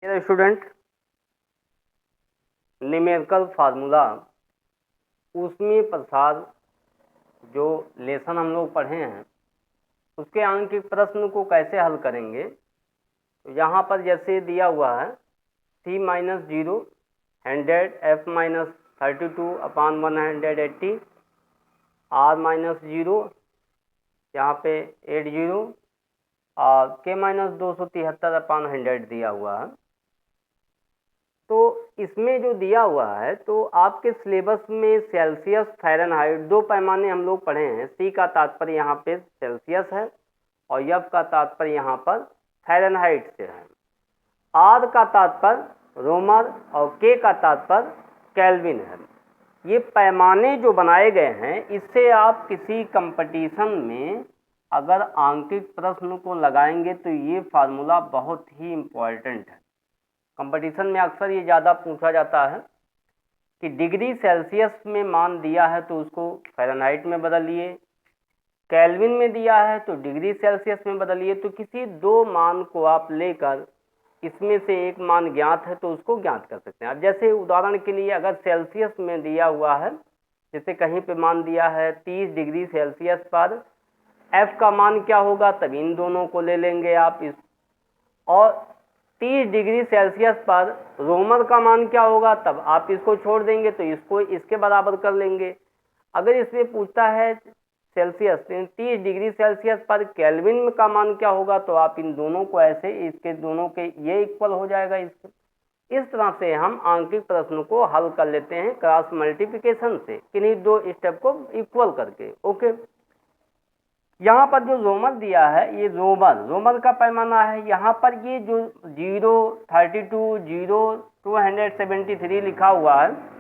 मेरा student numerical formula उसमें प्रसाद जो लेसन हम लोग पढ़े हैं उसके आंकिक प्रश्न को कैसे हल करेंगे। तो यहाँ पर जैसे दिया हुआ है c माइनस 0 100 f माइनस 32 अपान 180 r माइनस 0 यहाँ पे 80 और k माइनस 273 अपान 100 दिया हुआ है। तो इसमें जो दिया हुआ है तो आपके सिलेबस में सेल्सियस फ़ारेनहाइट दो पैमाने हम लोग पढ़े हैं। C का तात्पर्य यहाँ पे सेल्सियस है और F का तात्पर्य यहाँ पर फ़ारेनहाइट से है। R का तात्पर्य रोमन और K का तात्पर्य केल्विन है। ये पैमाने जो बनाए गए हैं इससे आप किसी कंपटीशन में अगर आंकिक प्रश्न को लगाएंगे तो ये फार्मूला बहुत ही इम्पोर्टेंट है। कंपटीशन में अक्सर ये ज़्यादा पूछा जाता है कि डिग्री सेल्सियस में मान दिया है तो उसको फ़ारेनहाइट में बदलिए, केल्विन में दिया है तो डिग्री सेल्सियस में बदलिए। तो किसी दो मान को आप लेकर इसमें से एक मान ज्ञात है तो उसको ज्ञात कर सकते हैं। अब जैसे उदाहरण के लिए अगर सेल्सियस में दिया हुआ है, जैसे कहीं पे मान दिया है 30 डिग्री सेल्सियस पर F का मान क्या होगा, तब इन दोनों को ले लेंगे आप इस, और 30 डिग्री सेल्सियस पर रोमन का मान क्या होगा तब आप इसको छोड़ देंगे तो इसको इसके बराबर कर लेंगे। अगर इसमें पूछता है सेल्सियस 30 डिग्री सेल्सियस पर केल्विन का मान क्या होगा तो आप इन दोनों को ऐसे इसके दोनों के ये इक्वल हो जाएगा इसके। इस तरह से हम आंकिक प्रश्न को हल कर लेते हैं क्रॉस मल्टीप्लिकेशन से, किन्हीं दो स्टेप को इक्वल करके। ओके, यहाँ पर जो रोमन दिया है ये रोमन का पैमाना है। यहाँ पर ये जो 0, 32, 0, 273 लिखा हुआ है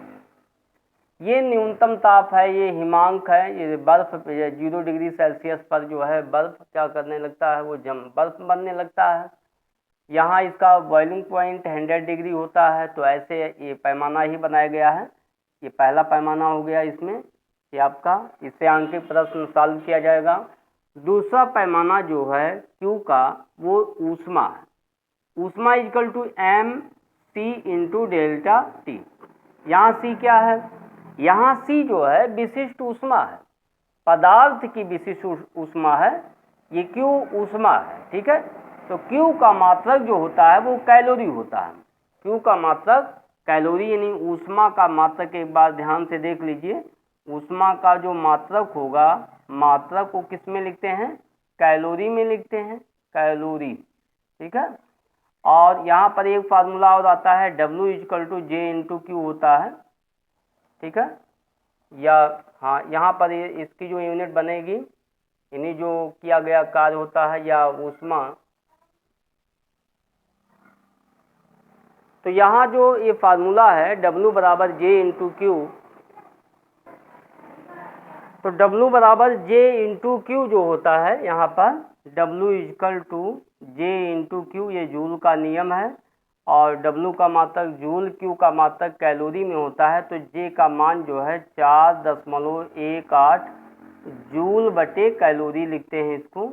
ये न्यूनतम ताप है, ये हिमांक है, ये बर्फ 0 डिग्री सेल्सियस पर जो है बर्फ क्या करने लगता है, वो बर्फ बनने लगता है। यहाँ इसका बॉइलिंग पॉइंट 100 डिग्री होता है। तो ऐसे ये पैमाना ही बनाया गया है। ये पहला पैमाना हो गया इसमें, ये आपका, इससे आंकिक प्रश्न सॉल्व किया जाएगा। दूसरा पैमाना जो है Q का वो ऊष्मा है। ऊष्मा equal to mc into delta T। यहाँ C क्या है, यहाँ C जो है विशिष्ट ऊष्मा है, पदार्थ की विशिष्ट ऊष्मा है, ये Q ऊष्मा है। ठीक है, तो Q का मात्रक जो होता है वो कैलोरी होता है। Q का मात्रक कैलोरी यानी ऊष्मा का मात्रक, एक बार ध्यान से देख लीजिए, ऊष्मा का जो मात्रक होगा, मात्रक को किस में लिखते हैं, कैलोरी में लिखते हैं, कैलोरी। ठीक है, और यहाँ पर एक फार्मूला और आता है W equal to J into Q होता है। ठीक है, या हाँ, यहाँ पर इसकी जो यूनिट बनेगी यानी जो किया गया कार्य होता है या ऊष्मा, तो यहाँ जो ये फार्मूला है W बराबर J इंटू Q, तो W बराबर J इंटू Q जो होता है यहाँ पर W equal to J into Q, ये जूल का नियम है और W का मात्रक जूल, Q का मात्रक कैलोरी में होता है। तो J का मान जो है 4.18 जूल बटे कैलोरी लिखते हैं, इसको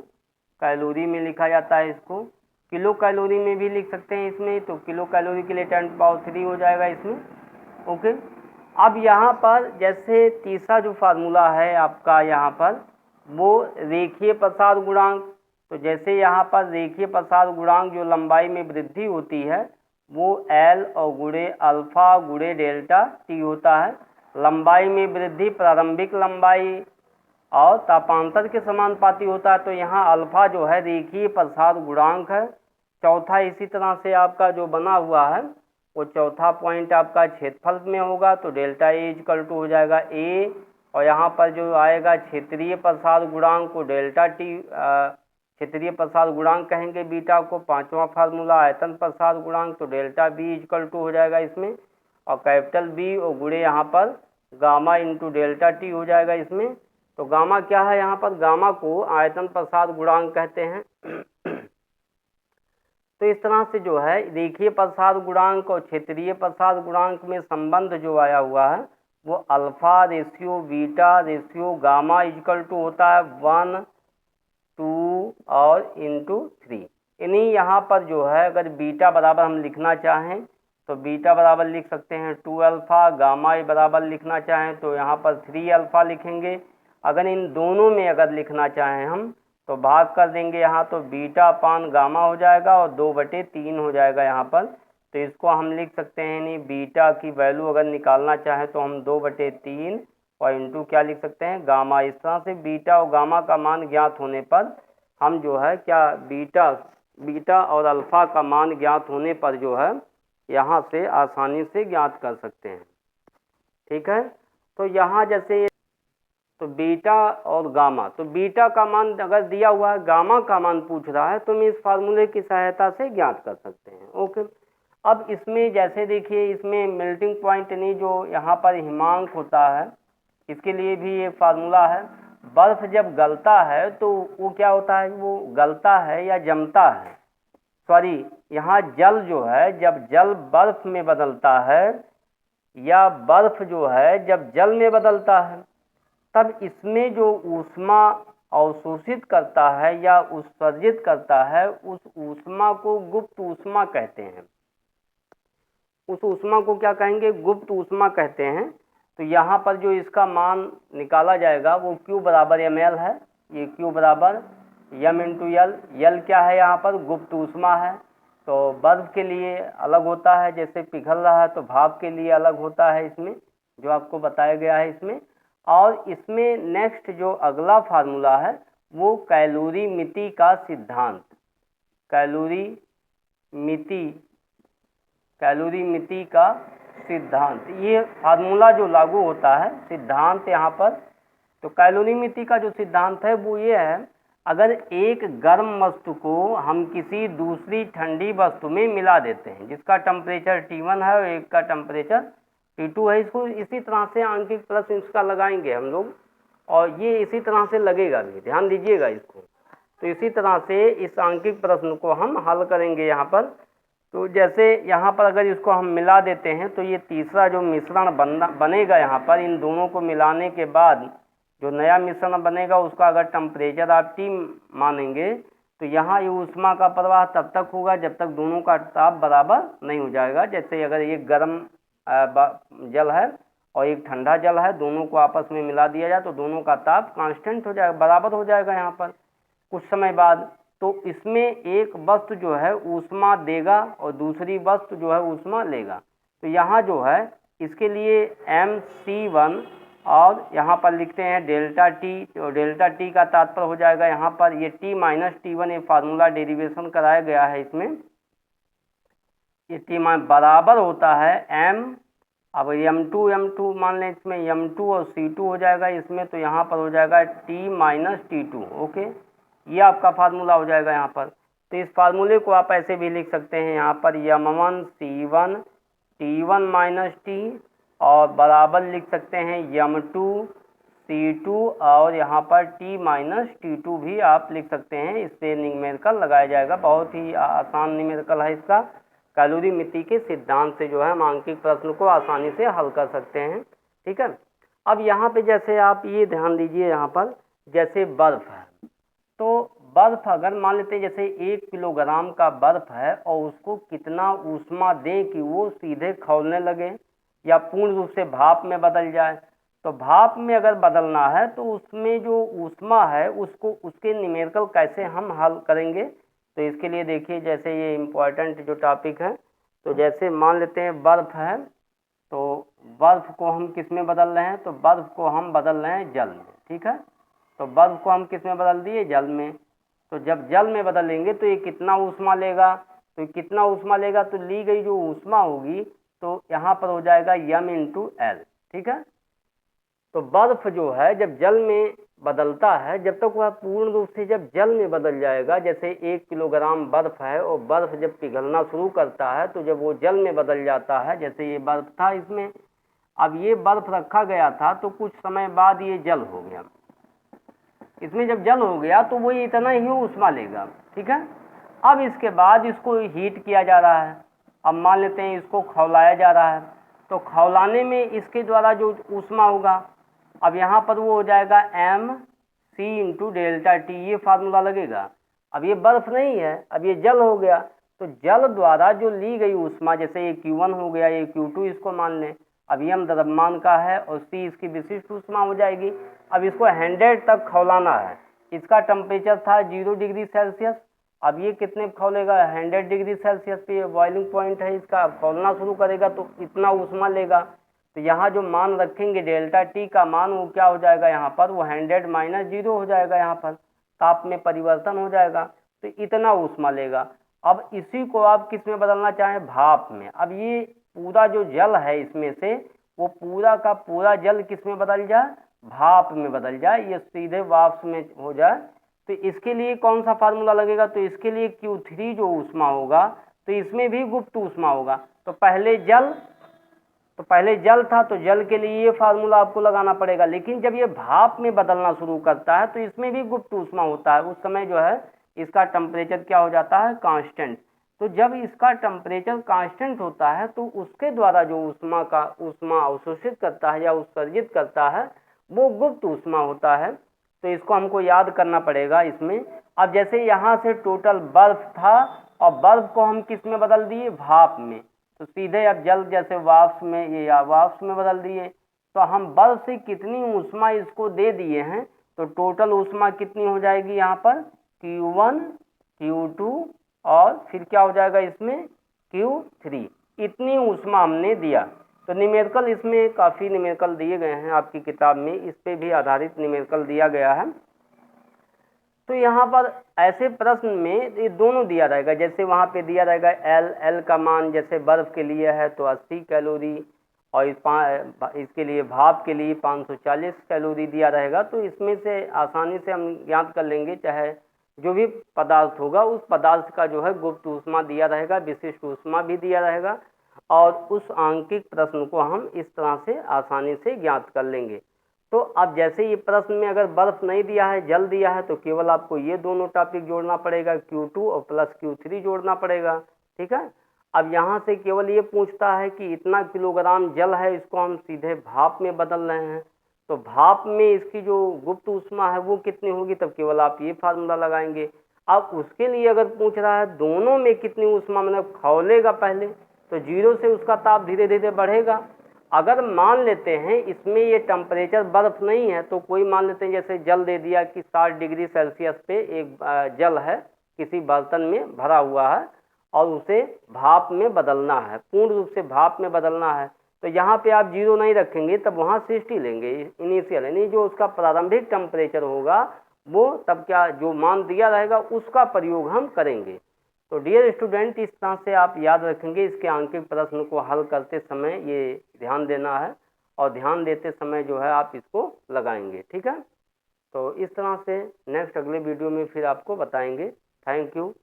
कैलोरी में लिखा जाता है, इसको किलो कैलोरी में भी लिख सकते हैं इसमें, तो किलो कैलोरी के लिए 10⁻³ हो जाएगा इसमें। ओके, अब यहाँ पर जैसे तीसरा जो फार्मूला है आपका यहाँ पर वो रेखीय प्रसार गुणांक, तो जैसे यहाँ पर रेखीय प्रसार गुणांक जो लंबाई में वृद्धि होती है वो L और गुणे अल्फा गुणे डेल्टा T होता है। लंबाई में वृद्धि प्रारंभिक लंबाई और तापांतर के समानुपाती होता है। तो यहाँ अल्फा जो है रेखीय प्रसार गुणांक है। चौथा इसी तरह से आपका जो बना हुआ है वो चौथा पॉइंट आपका क्षेत्रफल में होगा, तो डेल्टा ए इक्वल टू हो जाएगा A, और यहाँ पर जो आएगा क्षेत्रीय प्रसार गुणांक को डेल्टा टी, क्षेत्रीय प्रसार गुणांक कहेंगे बीटा को। पांचवा फार्मूला आयतन प्रसार गुणांक, तो डेल्टा बी इक्वल टू हो जाएगा इसमें, और कैपिटल बी और गुणे यहाँ पर गामा इंटू डेल्टा टी हो जाएगा इसमें। तो गामा क्या है, यहाँ पर गामा को आयतन प्रसार गुणांक कहते हैं। तो इस तरह से जो है रेखीय प्रसार गुणांक और क्षेत्रीय प्रसार गुणांक में संबंध जो आया हुआ है वो alpha ratio beta ratio gamma equal to होता है 1, 2 और इंटू 3। इन्हीं यहाँ पर जो है अगर बीटा बराबर हम लिखना चाहें तो बीटा बराबर लिख सकते हैं 2 अल्फ़ा, गामा बराबर लिखना चाहें तो यहाँ पर 3 अल्फ़ा लिखेंगे। अगर इन दोनों में अगर लिखना चाहें हम तो भाग कर देंगे यहाँ, तो बीटा अपान गामा हो जाएगा और 2/3 हो जाएगा यहाँ पर। तो इसको हम लिख सकते हैं, यानी बीटा की वैल्यू अगर निकालना चाहें तो हम 2/3 और इंटू क्या लिख सकते हैं, गामा। इस तरह से बीटा और गामा का मान ज्ञात होने पर हम जो है क्या बीटा और अल्फ़ा का मान ज्ञात होने पर जो है यहाँ से आसानी से ज्ञात कर सकते हैं। ठीक है, तो यहाँ जैसे तो बीटा और गामा, तो बीटा का मान अगर दिया हुआ है, गामा का मान पूछ रहा है, तो हम इस फार्मूले की सहायता से ज्ञात कर सकते हैं। ओके, अब इसमें जैसे देखिए इसमें मेल्टिंग पॉइंट नहीं जो यहाँ पर हिमांक होता है, इसके लिए भी एक फार्मूला है। बर्फ जब गलता है तो वो क्या होता है, वो गलता है या जमता है, सॉरी यहाँ जल जो है जब जल बर्फ में बदलता है या बर्फ जो है जब जल में बदलता है, तब इसमें जो ऊष्मा अवशोषित करता है या उत्सर्जित करता है, उस ऊष्मा को गुप्त ऊष्मा कहते हैं। उस ऊष्मा को क्या कहेंगे, गुप्त ऊष्मा कहते हैं। तो यहाँ पर जो इसका मान निकाला जाएगा वो Q बराबर ml है, ये Q बराबर m इंटू एल। यल क्या है, यहाँ पर गुप्त ऊष्मा है। तो बर्फ के लिए अलग होता है, जैसे पिघल रहा है, तो भाप के लिए अलग होता है इसमें, जो आपको बताया गया है इसमें। और इसमें नेक्स्ट जो अगला फार्मूला है वो कैलोरीमिति का सिद्धांत, कैलोरीमिति का सिद्धांत, ये फार्मूला जो लागू होता है, सिद्धांत यहाँ पर। तो कैलोरीमिति का जो सिद्धांत है वो ये है, अगर एक गर्म वस्तु को हम किसी दूसरी ठंडी वस्तु में मिला देते हैं जिसका टेम्परेचर T1 है और एक का टेम्परेचर T2 है, इसको इसी तरह से आंशिक प्लस इसका लगाएंगे हम लोग, और ये इसी तरह से लगेगा भी, ध्यान दीजिएगा इसको। तो इसी तरह से इस आंशिक प्रश्न को हम हल करेंगे यहाँ पर। तो जैसे यहाँ पर अगर इसको हम मिला देते हैं तो ये तीसरा जो मिश्रण बनेगा यहाँ पर, इन दोनों को मिलाने के बाद जो नया मिश्रण बनेगा उसका अगर टेम्परेचर आप T मानेंगे तो यहाँ ये ऊष्मा का प्रवाह तब तक होगा जब तक दोनों का ताप बराबर नहीं हो जाएगा। जैसे अगर एक गर्म जल है और एक ठंडा जल है, दोनों को आपस में मिला दिया जाए तो दोनों का ताप कांस्टेंट हो जाएगा, बराबर हो जाएगा यहाँ पर कुछ समय बाद। तो इसमें एक वस्तु जो है ऊष्मा देगा और दूसरी वस्तु जो है ऊष्मा लेगा। तो यहाँ जो है इसके लिए mc1 और यहाँ पर लिखते हैं डेल्टा टी, तो डेल्टा टी का तात्पर्य हो जाएगा यहाँ पर ये T माइनस T1, ये फार्मूला डेरिवेशन कराया गया है इसमें। ये T बराबर होता है m, अब m2 मान लें, इसमें m2 और C2 हो जाएगा इसमें, तो यहाँ पर हो जाएगा T माइनस T2। ओके, ये आपका फार्मूला हो जाएगा यहाँ पर। तो इस फार्मूले को आप ऐसे भी लिख सकते हैं यहाँ पर m1 C1 T1 minus T, और बराबर लिख सकते हैं m2 C2 और यहाँ पर T माइनस T2 भी आप लिख सकते हैं। इससे न्यूमेरिकल लगाया जाएगा, बहुत ही आसान न्यूमेरिकल है इसका। कैलोरीमिति के सिद्धांत से जो है हम आंशिक प्रश्न को आसानी से हल कर सकते हैं। ठीक है, अब यहाँ पे जैसे आप ये ध्यान दीजिए, यहाँ पर जैसे बर्फ है, तो बर्फ अगर मान लेते हैं जैसे 1 किलोग्राम का बर्फ है और उसको कितना ऊष्मा दें कि वो सीधे खौलने लगे या पूर्ण रूप से भाप में बदल जाए। तो भाप में अगर बदलना है तो उसमें जो ऊष्मा है उसको, उसके न्यूमेरिकल कैसे हम हल करेंगे। तो इसके लिए देखिए, जैसे ये इम्पोर्टेंट जो टॉपिक है, तो जैसे मान लेते हैं बर्फ है, तो बर्फ को हम किस में बदल रहे हैं, तो बर्फ को हम बदल रहे हैं जल में। ठीक है, तो बर्फ को हम किस में बदल दिए, जल में। तो जब जल में बदलेंगे तो ये कितना ऊष्मा लेगा, तो कितना ऊष्मा लेगा, तो ली गई जो ऊष्मा होगी तो यहाँ पर हो जाएगा m इंटू एल। ठीक है, तो बर्फ जो है जब जल में बदलता है, जब तक वह पूर्ण रूप से जब जल में बदल जाएगा, जैसे 1 किलोग्राम बर्फ है और बर्फ जब पिघलना शुरू करता है तो जब वो जल में बदल जाता है, जैसे ये बर्फ था इसमें, अब ये बर्फ रखा गया था तो कुछ समय बाद ये जल हो गया, इसमें जब जल हो गया तो वो इतना ही ऊष्मा लेगा। ठीक है, अब इसके बाद इसको हीट किया जा रहा है, अब मान लेते हैं इसको खौलाया जा रहा है, तो खौलाने में इसके द्वारा जो ऊष्मा होगा, अब यहाँ पर वो हो जाएगा m c into delta T, ये फार्मूला लगेगा। अब ये बर्फ नहीं है, अब ये जल हो गया। तो जल द्वारा जो ली गई ऊष्मा, जैसे ये Q1 हो गया, ये Q2 इसको मान लें, अब m द्रव्यमान का है और c इसकी विशिष्ट ऊष्मा हो जाएगी। अब इसको 100 तक खौलाना है। इसका टेम्परेचर था 0 डिग्री सेल्सियस, अब ये कितने पे खौलेगा, 100 डिग्री सेल्सियस पे बॉइलिंग पॉइंट है इसका। अब खौलना शुरू करेगा तो इतना ऊष्मा लेगा। तो यहाँ जो मान रखेंगे डेल्टा टी का मान, वो क्या हो जाएगा यहाँ पर, वो 100 - 0 हो जाएगा, यहाँ पर ताप में परिवर्तन हो जाएगा, तो इतना ऊष्मा लेगा। अब इसी को आप किस में बदलना चाहें, भाप में। अब ये पूरा जो जल है इसमें से, वो पूरा का पूरा जल किस में बदल जाए, भाप में बदल जाए, ये सीधे वाष्प में हो जाए। तो इसके लिए कौन सा फार्मूला लगेगा, तो इसके लिए Q3 जो ऊष्मा होगा, तो इसमें भी गुप्त ऊष्मा होगा। तो पहले जल था, तो जल के लिए ये फार्मूला आपको लगाना पड़ेगा। लेकिन जब ये भाप में बदलना शुरू करता है तो इसमें भी गुप्त ऊष्मा होता है। उस समय जो है इसका टेम्परेचर क्या हो जाता है, कांस्टेंट। तो जब इसका टेम्परेचर कांस्टेंट होता है तो उसके द्वारा जो ऊष्मा अवशोषित करता है या उत्सर्जित करता है, वो गुप्त ऊष्मा होता है। तो इसको हमको याद करना पड़ेगा इसमें। अब जैसे यहाँ से टोटल बर्फ था और बर्फ को हम किस में बदल दिए, भाप में। तो सीधे अब जल जैसे वाष्प में, ये या वाष्प में बदल दिए। तो हम बर्फ से कितनी ऊष्मा इसको दे दिए हैं, तो टोटल ऊष्मा कितनी हो जाएगी यहाँ पर, Q1 Q2 और फिर क्या हो जाएगा इसमें Q3। इतनी ऊष्मा हमने दिया। तो न्यूमेरिकल इसमें काफ़ी न्यूमेरिकल दिए गए हैं आपकी किताब में, इस पे भी आधारित न्यूमेरिकल दिया गया है। तो यहाँ पर ऐसे प्रश्न में ये दोनों दिया रहेगा, जैसे वहाँ पे दिया रहेगा L का मान जैसे बर्फ के लिए है तो 80 कैलोरी, और इसके लिए भाप के लिए 540 कैलोरी दिया रहेगा। तो इसमें से आसानी से हम ज्ञात कर लेंगे, चाहे जो भी पदार्थ होगा उस पदार्थ का जो है गुप्त ऊष्मा दिया रहेगा, विशिष्ट ऊष्मा भी दिया रहेगा, और उस आंकिक प्रश्न को हम इस तरह से आसानी से ज्ञात कर लेंगे। तो अब जैसे ये प्रश्न में अगर बर्फ नहीं दिया है, जल दिया है, तो केवल आपको ये दोनों टॉपिक जोड़ना पड़ेगा, Q2 और प्लस Q3 जोड़ना पड़ेगा, ठीक है। अब यहाँ से केवल ये पूछता है कि इतना किलोग्राम जल है, इसको हम सीधे भाप में बदल रहे हैं, तो भाप में इसकी जो गुप्त ऊष्मा है वो कितनी होगी, तब केवल आप ये फार्मूला लगाएंगे। अब उसके लिए अगर पूछ रहा है दोनों में कितनी ऊष्मा, मतलब खौलेगा पहले, तो 0 से उसका ताप धीरे धीरे बढ़ेगा। अगर मान लेते हैं इसमें ये टेम्परेचर बर्फ नहीं है, तो कोई मान लेते हैं जैसे जल दे दिया कि 60 डिग्री सेल्सियस पे एक जल है किसी बर्तन में भरा हुआ है और उसे भाप में बदलना है, पूर्ण रूप से भाप में बदलना है। तो यहाँ पे आप 0 नहीं रखेंगे, तब वहाँ 60 लेंगे इनिशियल, यानी जो उसका प्रारंभिक टेम्परेचर होगा वो तब क्या जो मान दिया रहेगा उसका प्रयोग हम करेंगे। तो डियर स्टूडेंट, इस तरह से आप याद रखेंगे। इसके आंकिक प्रश्न को हल करते समय ये ध्यान देना है, और ध्यान देते समय जो है आप इसको लगाएंगे, ठीक है। तो इस तरह से नेक्स्ट अगले वीडियो में फिर आपको बताएंगे। Thank you.